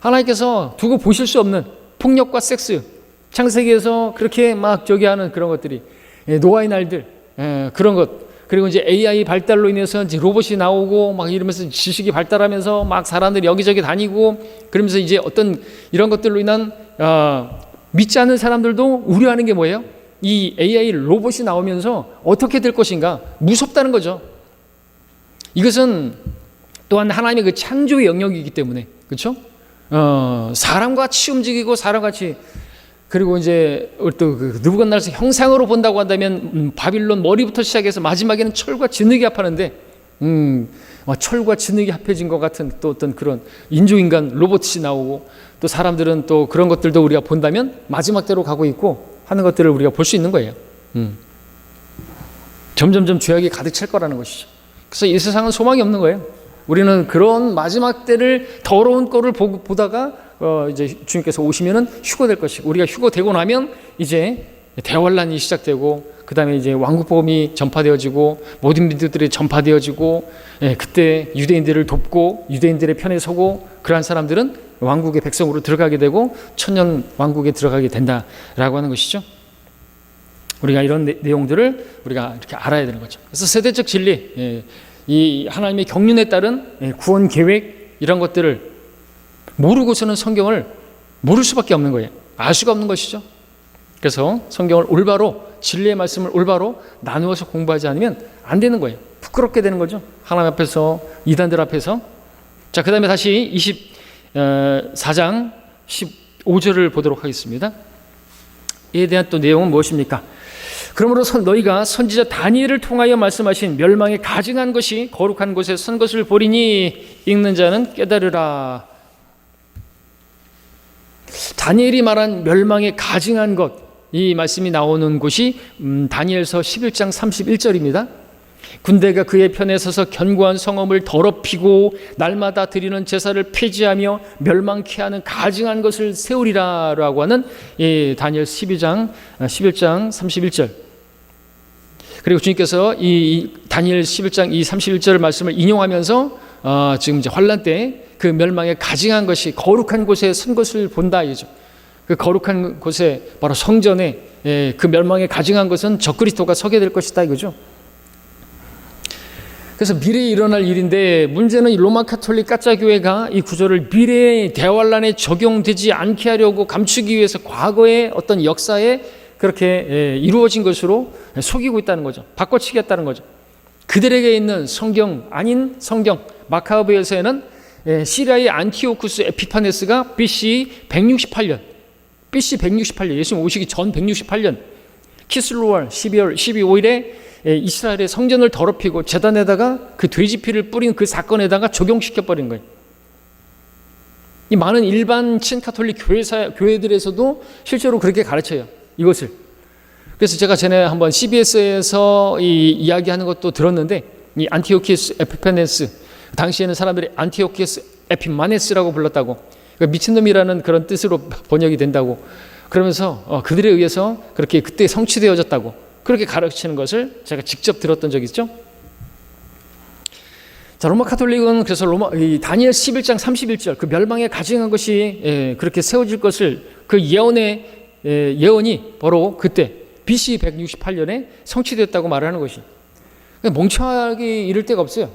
하나님께서 두고 보실 수 없는 폭력과 섹스, 창세기에서 그렇게 막 하는 그런 것들이, 노아의 날들, 그런 것, 그리고 이제 AI 발달로 인해서 이제 로봇이 나오고 막 이러면서 지식이 발달하면서 막 사람들이 여기저기 다니고 그러면서 이제 어떤 이런 것들로 인한 믿지 않는 사람들도 우려하는 게 뭐예요? 이 AI 로봇이 나오면서 어떻게 될 것인가? 무섭다는 거죠. 이것은 또한 하나님의 그 창조의 영역이기 때문에, 그렇죠? 사람같이 움직이고 사람같이, 그리고 이제 또 그 느부갓네살 형상으로 본다고 한다면 바빌론 머리부터 시작해서 마지막에는 철과 진흙이 합하는데, 철과 진흙이 합해진 것 같은 또 어떤 그런 인조인간 로봇이 나오고, 또 사람들은 또 그런 것들도 우리가 본다면 마지막 때로 가고 있고 하는 것들을 우리가 볼 수 있는 거예요. 점점점 죄악이 가득 찰 거라는 것이죠. 그래서 이 세상은 소망이 없는 거예요. 우리는 그런 마지막 때를, 더러운 거를 보다가 이제 주님께서 오시면은 휴거될 것이고, 우리가 휴거되고 나면 이제 대환란이 시작되고, 그 다음에 이제 왕국복음이 전파되어지고 모든 민족들이 전파되어지고, 그때 유대인들을 돕고 유대인들의 편에 서고 그러한 사람들은 왕국의 백성으로 들어가게 되고 천년 왕국에 들어가게 된다라고 하는 것이죠. 우리가 이런 내용들을 우리가 이렇게 알아야 되는 거죠. 그래서 세대적 진리, 이 하나님의 경륜에 따른 구원 계획, 이런 것들을 모르고서는 성경을 모를 수밖에 없는 거예요. 알 수가 없는 것이죠. 그래서 성경을 올바로, 진리의 말씀을 올바로 나누어서 공부하지 않으면 안 되는 거예요. 부끄럽게 되는 거죠. 하나님 앞에서, 이단들 앞에서. 자, 그 다음에 다시 24장 15절을 보도록 하겠습니다. 이에 대한 또 내용은 무엇입니까? 그러므로 너희가 선지자 다니엘을 통하여 말씀하신 멸망에 가증한 것이 거룩한 곳에 선 것을 보리니 읽는 자는 깨달으라. 다니엘이 말한 멸망에 가증한 것, 이 말씀이 나오는 곳이 다니엘서 11장 31절입니다. 군대가 그의 편에 서서 견고한 성읍을 더럽히고 날마다 드리는 제사를 폐지하며 멸망케 하는 가증한 것을 세우리라라고 하는 다니엘 11장 31절. 그리고 주님께서 이 다니엘 11장 이 31절 말씀을 인용하면서 지금 이제 환란 때 그 멸망에 가증한 것이 거룩한 곳에 선 것을 본다 이죠. 그 거룩한 곳에 바로 성전에 그 멸망에 가증한 것은 적그리스도가 서게 될 것이다 이거죠. 그래서 미래에 일어날 일인데 문제는 이 로마 가톨릭 가짜 교회가 이 구절을 미래의 대환란에 적용되지 않게 하려고 감추기 위해서 과거의 어떤 역사에 그렇게 이루어진 것으로 속이고 있다는 거죠. 바꿔치기 했다는 거죠. 그들에게 있는 성경 아닌 성경 마카베에서는 시리아의 안티오쿠스 에피파네스가 BC 168년 예수님 오시기 전 168년 키슬로월 12월 12일에 이스라엘의 성전을 더럽히고 제단에다가 그 돼지 피를 뿌린 그 사건에다가 적용시켜버린 거예요. 이 많은 일반 친카톨릭 교회들에서도 실제로 그렇게 가르쳐요. 이것을. 그래서 제가 전에 한번 CBS에서 이야기하는 것도 들었는데 이 안티오키스 에피파네스 당시에는 사람들이 안티오키스 에피마네스라고 불렀다고 그러니까 미친놈이라는 그런 뜻으로 번역이 된다고 그러면서 그들에 의해서 그렇게 그때 성취되어졌다고 그렇게 가르치는 것을 제가 직접 들었던 적이 있죠. 자, 로마 카톨릭은 그래서 다니엘 11장 31절 그 멸망에 가증한 것이 그렇게 세워질 것을 그 예언이 바로 그때 BC 168년에 성취되었다고 말을 하는 것이 멍청하게 이를 데가 없어요.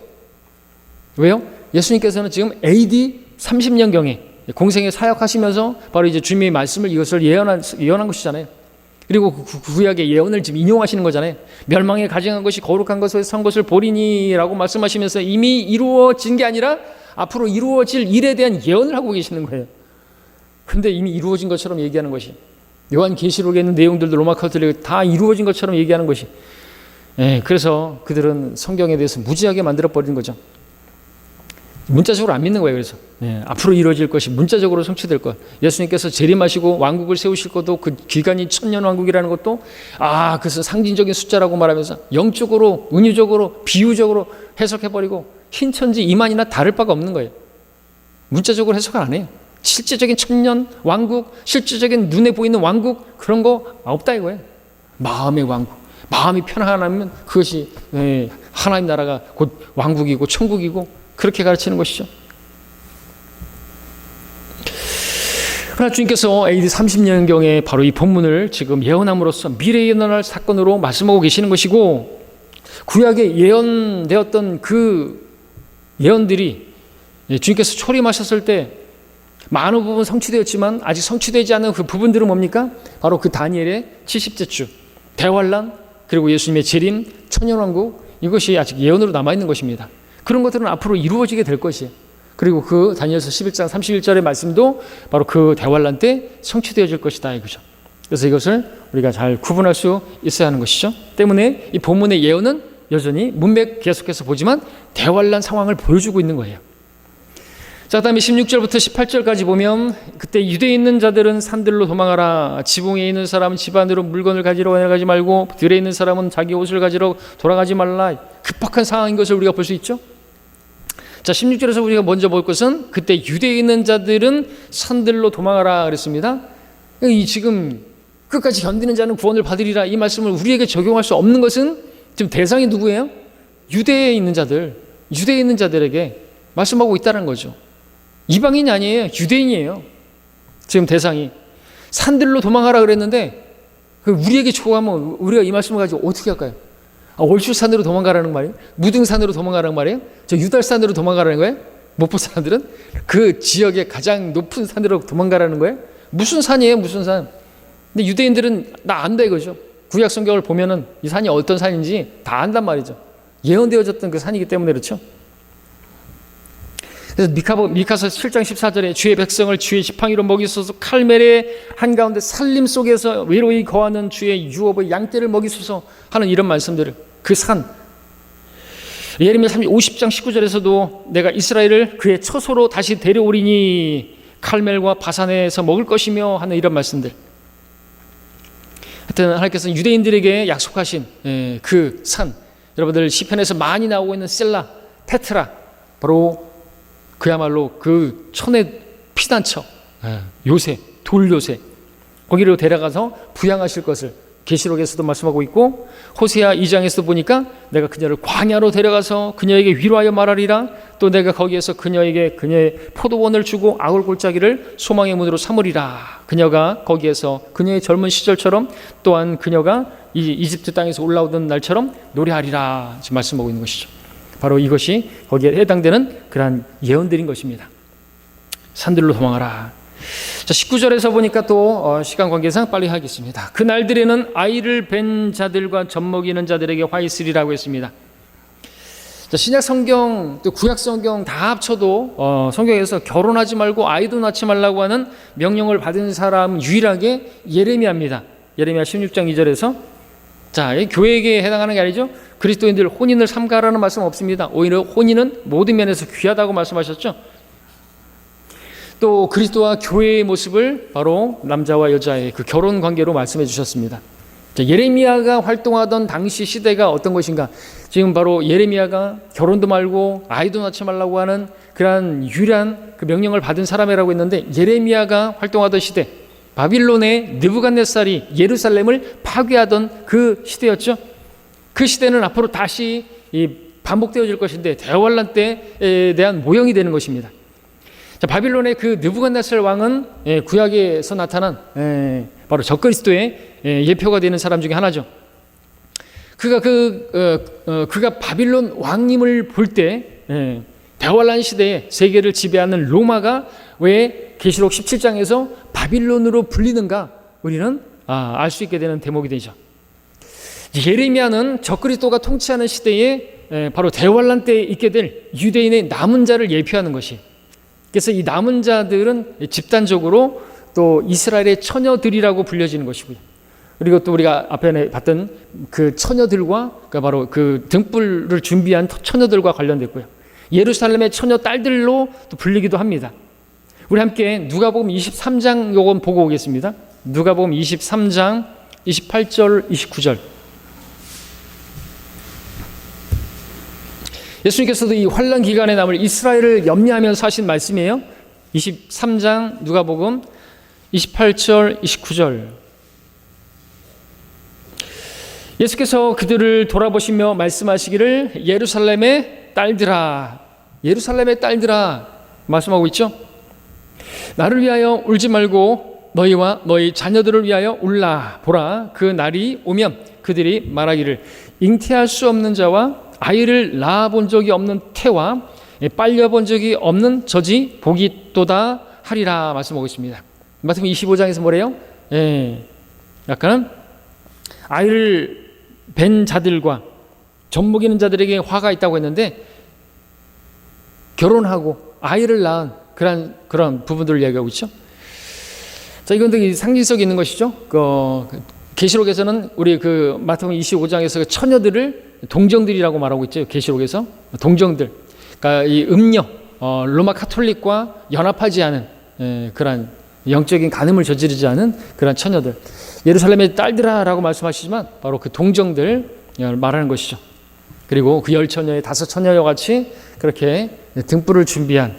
왜요? 예수님께서는 지금 AD 30년경에 공생에 사역하시면서 바로 이제 주님의 말씀을 이것을 예언한 것이잖아요. 그리고 그 구약의 예언을 지금 인용하시는 거잖아요. 멸망에 가증한 것이 거룩한 것을 선 것을 보리니라고 말씀하시면서 이미 이루어진 게 아니라 앞으로 이루어질 일에 대한 예언을 하고 계시는 거예요. 그런데 이미 이루어진 것처럼 얘기하는 것이 요한계시록에 있는 내용들도 로마 카톨릭 다 이루어진 것처럼 얘기하는 것이 그래서 그들은 성경에 대해서 무지하게 만들어버린 거죠. 문자적으로 안 믿는 거예요. 그래서 앞으로 이루어질 것이 문자적으로 성취될 것. 예수님께서 재림하시고 왕국을 세우실 것도 그 기간이 천년왕국이라는 것도 그것은 상징적인 숫자라고 말하면서 영적으로 은유적으로 비유적으로 해석해버리고 흰천지 이만이나 다를 바가 없는 거예요. 문자적으로 해석을 안 해요. 실제적인 천년 왕국, 실제적인 눈에 보이는 왕국 그런 거 없다 이거예요. 마음의 왕국. 마음이 편안하면 그것이 하나님 나라가 곧 왕국이고 천국이고 그렇게 가르치는 것이죠. 그러나 주님께서 AD 30년경에 바로 이 본문을 지금 예언함으로써 미래에 일어날 사건으로 말씀하고 계시는 것이고 구약에 예언되었던 그 예언들이 주님께서 초림하셨을 때 많은 부분 성취되었지만 아직 성취되지 않은 그 부분들은 뭡니까? 바로 그 다니엘의 70째 주, 대환란, 그리고 예수님의 재림, 천년왕국 이것이 아직 예언으로 남아있는 것입니다. 그런 것들은 앞으로 이루어지게 될 것이에요. 그리고 그 다니엘서 11장 31절의 말씀도 바로 그 대환란 때 성취되어질 것이다 이거죠. 그래서 이것을 우리가 잘 구분할 수 있어야 하는 것이죠. 때문에 이 본문의 예언은 여전히 문맥 계속해서 보지만 대환란 상황을 보여주고 있는 거예요. 자, 그다음에 16절부터 18절까지 보면 그때 유대에 있는 자들은 산들로 도망하라. 지붕에 있는 사람은 집 안으로 물건을 가지러 내려가지 말고 들에 있는 사람은 자기 옷을 가지러 돌아가지 말라. 급박한 상황인 것을 우리가 볼 수 있죠. 자, 16절에서 우리가 먼저 볼 것은 그때 유대에 있는 자들은 산들로 도망하라 그랬습니다. 이 지금 끝까지 견디는 자는 구원을 받으리라 이 말씀을 우리에게 적용할 수 없는 것은 지금 대상이 누구예요? 유대에 있는 자들, 유대에 있는 자들에게 말씀하고 있다는 거죠. 이방인이 아니에요. 유대인이에요. 지금 대상이. 산들로 도망하라 그랬는데 우리에게 초하면 우리가 이 말씀을 가지고 어떻게 할까요? 월출산으로 도망가라는 말이에요? 무등산으로 도망가라는 말이에요? 저 유달산으로 도망가라는 거예요? 목포 사람들은? 그 지역의 가장 높은 산으로 도망가라는 거예요? 무슨 산이에요? 무슨 산? 근데 유대인들은 나 안다 이거죠. 구약 성경을 보면은 이 산이 어떤 산인지 다 안단 말이죠. 예언되어졌던 그 산이기 때문에 그렇죠. 그래서 미카서 7장 14절에 주의 백성을 주의 지팡이로 먹이소서 칼멜의 한가운데 산림 속에서 외로이 거하는 주의 유업의 양떼를 먹이소서 하는 이런 말씀들을 그 산 예레미야 50장 19절에서도 내가 이스라엘을 그의 처소로 다시 데려오리니 칼멜과 바산에서 먹을 것이며 하는 이런 말씀들. 하여튼 하나님께서는 유대인들에게 약속하신 그 산 여러분들 시편에서 많이 나오고 있는 셀라, 페트라, 바로 그야말로 그 천의 피난처, 요새, 돌 요새, 거기로 데려가서 부양하실 것을 계시록에서도 말씀하고 있고, 호세아 2장에서도 보니까 내가 그녀를 광야로 데려가서 그녀에게 위로하여 말하리라, 또 내가 거기에서 그녀에게 그녀의 포도원을 주고 아울 골짜기를 소망의 문으로 삼으리라. 그녀가 거기에서 그녀의 젊은 시절처럼, 또한 그녀가 이집트 땅에서 올라오던 날처럼 노래하리라. 지금 말씀하고 있는 것이죠. 바로 이것이 거기에 해당되는 그러한 예언들인 것입니다. 산들로 도망하라. 자, 19절에서 보니까 또 시간 관계상 빨리 하겠습니다. 그 날들에는 아이를 뵌 자들과 젖먹이는 자들에게 화 있으리라고 했습니다. 자, 신약 성경 또 구약 성경 다 합쳐도 성경에서 결혼하지 말고 아이도 낳지 말라고 하는 명령을 받은 사람 유일하게 예레미야입니다. 예레미야 16장 2절에서 자, 교회에게 해당하는 게 아니죠. 그리스도인들 혼인을 삼가라는 말씀 없습니다. 오히려 혼인은 모든 면에서 귀하다고 말씀하셨죠. 또 그리스도와 교회의 모습을 바로 남자와 여자의 그 결혼 관계로 말씀해 주셨습니다. 자, 예레미야가 활동하던 당시 시대가 어떤 것인가? 지금 바로 예레미야가 결혼도 말고 아이도 낳지 말라고 하는 그러한 유일한 그 명령을 받은 사람이라고 했는데, 예레미야가 활동하던 시대, 바빌론의 느부갓네살이 예루살렘을 파괴하던 그 시대였죠. 그 시대는 앞으로 다시 반복되어질 것인데 대환란 때에 대한 모형이 되는 것입니다. 자, 바빌론의 그 느부갓네살 왕은 구약에서 나타난 바로 적그리스도의 예표가 되는 사람 중에 하나죠. 그가 바빌론 왕님을 볼 때 대환란 시대에 세계를 지배하는 로마가 왜 계시록 17장에서 바빌론으로 불리는가, 우리는 알 수 있게 되는 대목이 되죠. 예레미야는 적그리스도가 통치하는 시대에 바로 대환란 때에 있게 될 유대인의 남은 자를 예표하는 것이, 그래서 이 남은 자들은 집단적으로 또 이스라엘의 처녀들이라고 불려지는 것이고요. 그리고 또 우리가 앞에 봤던 그 처녀들과, 그러니까 바로 그 등불을 준비한 처녀들과 관련됐고요. 예루살렘의 처녀 딸들로 또 불리기도 합니다. 우리 함께 누가복음 23장 요건 보고 오겠습니다. 누가복음 23장 28절 29절. 예수님께서도 이 환난 기간에 남을 이스라엘을 염려하면서 하신 말씀이에요. 23장 누가복음 28절 29절. 예수께서 그들을 돌아보시며 말씀하시기를 예루살렘의 딸들아, 예루살렘의 딸들아 말씀하고 있죠. 나를 위하여 울지 말고 너희와 너희 자녀들을 위하여 울라. 보라, 그 날이 오면 그들이 말하기를 잉태할 수 없는 자와 아이를 낳아본 적이 없는 태와 빨려본 적이 없는 저지 복이 또다 하리라 말씀하고 있습니다. 마태복음 25장에서 뭐래요? 약간은 아이를 뵌 자들과 젖먹이는 자들에게 화가 있다고 했는데, 결혼하고 아이를 낳은 그런 부분들을 이야기하고 있죠. 자, 이건 되게 상징성이 있는 것이죠. 계시록에서는 우리 그 마태복음 25장에서 그 처녀들을 동정들이라고 말하고 있죠. 계시록에서 동정들, 그러니까 이 음녀, 로마 카톨릭과 연합하지 않은 그런 영적인 간음을 저지르지 않은 그런 처녀들, 예루살렘의 딸들아라고 말씀하시지만 바로 그 동정들 말하는 것이죠. 그리고 그 10처녀의 5처녀와 같이 그렇게 등불을 준비한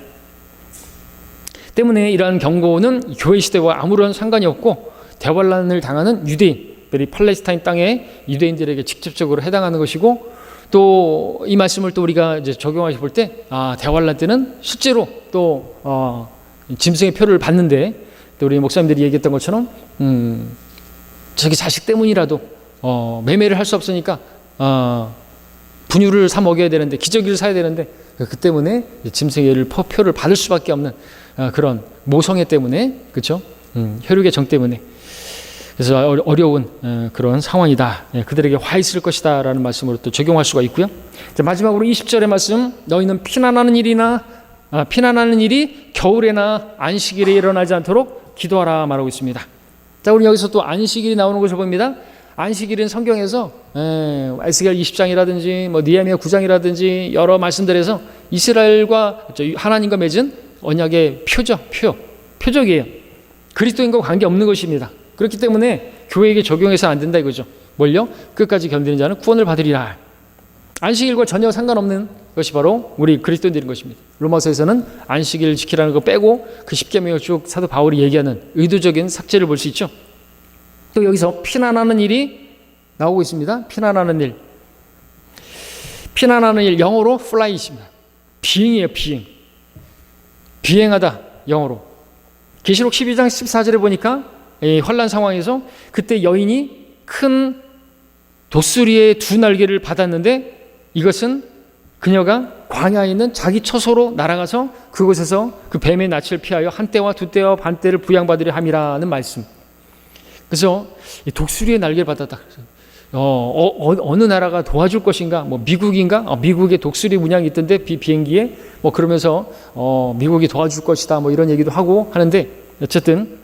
때문에 이러한 경고는 교회 시대와 아무런 상관이 없고 대환란을 당하는 유대인들이 팔레스타인 땅의 유대인들에게 직접적으로 해당하는 것이고, 또 이 말씀을 또 우리가 이제 적용하시 볼 때 대환란 때는 실제로 또 짐승의 표를 받는데, 또 우리 목사님들이 얘기했던 것처럼 자기 자식 때문이라도 매매를 할 수 없으니까 분유를 사 먹여야 되는데, 기저귀를 사야 되는데 그 때문에 짐승의 표를 받을 수밖에 없는 그런 모성애 때문에, 그렇죠? 혈육의 정 때문에, 그래서 어려운 그런 상황이다. 그들에게 화 있을 것이다 라는 말씀으로 또 적용할 수가 있고요. 자, 마지막으로 20절의 말씀, 너희는 피난하는 일이 겨울에나 안식일에 일어나지 않도록 기도하라 말하고 있습니다. 자, 우리 여기서 또 안식일이 나오는 것을 봅니다. 안식일은 성경에서 에스겔 20장이라든지 뭐 느헤미야 9장이라든지 여러 말씀들에서 이스라엘과 하나님과 맺은 언약의 표적이에요. 그리스도인과 관계없는 것입니다. 그렇기 때문에 교회에게 적용해서 안 된다 이거죠. 뭘요? 끝까지 견디는 자는 구원을 받으리라. 안식일과 전혀 상관없는 것이 바로 우리 그리스도인들인 것입니다. 로마서에서는 안식일 지키라는 거 빼고 그 십계명을 쭉 사도 바울이 얘기하는 의도적인 삭제를 볼 수 있죠. 또 여기서 피난하는 일이 나오고 있습니다. 피난하는 일. 피난하는 일, 영어로 flight입니다. 비행이에요, 비행. 비행하다, 영어로. 계시록 12장 14절에 보니까 이 환난 상황에서 그때 여인이 큰 독수리의 두 날개를 받았는데 이것은 그녀가 광야에 있는 자기 처소로 날아가서 그곳에서 그 뱀의 낯을 피하여 한 때와 두 때와 반 때를 부양받으려 함이라는 말씀. 그래서 이 독수리의 날개를 받았다. 어느 나라가 도와줄 것인가? 뭐 미국인가? 미국에 독수리 문양이 있던데 비행기에 뭐 그러면서 미국이 도와줄 것이다. 뭐 이런 얘기도 하고 하는데 어쨌든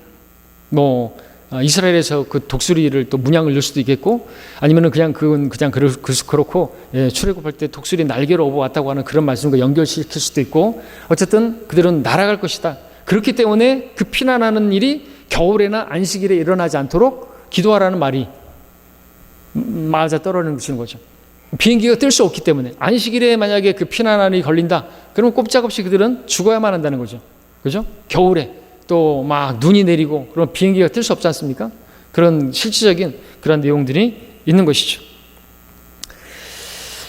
뭐 이스라엘에서 그 독수리를 또 문양을 넣을 수도 있겠고 아니면은 그냥 그렇고 출애굽할 때 독수리 날개로 업어왔다고 하는 그런 말씀과 연결시킬 수도 있고 어쨌든 그들은 날아갈 것이다. 그렇기 때문에 그 피난하는 일이 겨울에나 안식일에 일어나지 않도록 기도하라는 말이 맞아 떨어지는 거죠. 비행기가 뜰 수 없기 때문에 안식일에 만약에 그 피난하는 일이 걸린다. 그러면 꼼짝없이 그들은 죽어야만 한다는 거죠. 그죠? 겨울에 또 막 눈이 내리고 그럼 비행기가 뜰 수 없지 않습니까? 그런 실질적인 그런 내용들이 있는 것이죠.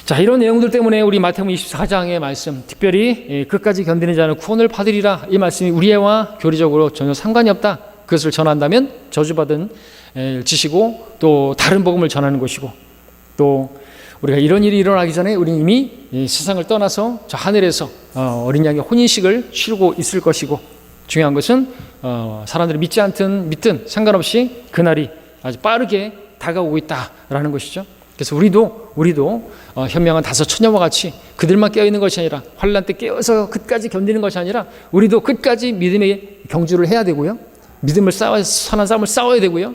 자, 이런 내용들 때문에 우리 마태복음 24장의 말씀, 특별히 끝까지 견디는 자는 구원을 받으리라 이 말씀이 우리와 교리적으로 전혀 상관이 없다. 그것을 전한다면 저주받은 지시고 또 다른 복음을 전하는 것이고 또 우리가 이런 일이 일어나기 전에 우리 이미 이 세상을 떠나서 저 하늘에서 어린 양의 혼인식을 치르고 있을 것이고 중요한 것은 사람들이 믿든 상관없이 그날이 아주 빠르게 다가오고 있다라는 것이죠. 그래서 우리도 현명한 다섯 처녀와 같이 그들만 깨어있는 것이 아니라 환난 때 깨어서 끝까지 견디는 것이 아니라 우리도 끝까지 믿음의 경주를 해야 되고요. 믿음을 선한 싸움을 싸워야 되고요.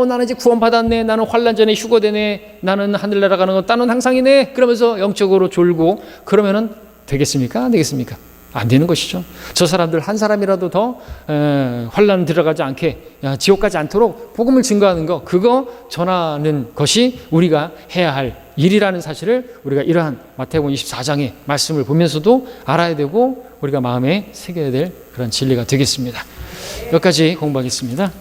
나는 이제 구원받았네. 나는 환난 전에 휴거되네. 나는 하늘 날아가는 건 나는 항상이네. 그러면서 영적으로 졸고 그러면은 되겠습니까? 안 되겠습니까? 안 되는 것이죠. 저 사람들 한 사람이라도 더 환난 들어가지 않게 지옥 가지 않도록 복음을 증거하는 거 그거 전하는 것이 우리가 해야 할 일이라는 사실을 우리가 이러한 마태복음 24장의 말씀을 보면서도 알아야 되고 우리가 마음에 새겨야 될 그런 진리가 되겠습니다. 여기까지 공부하겠습니다.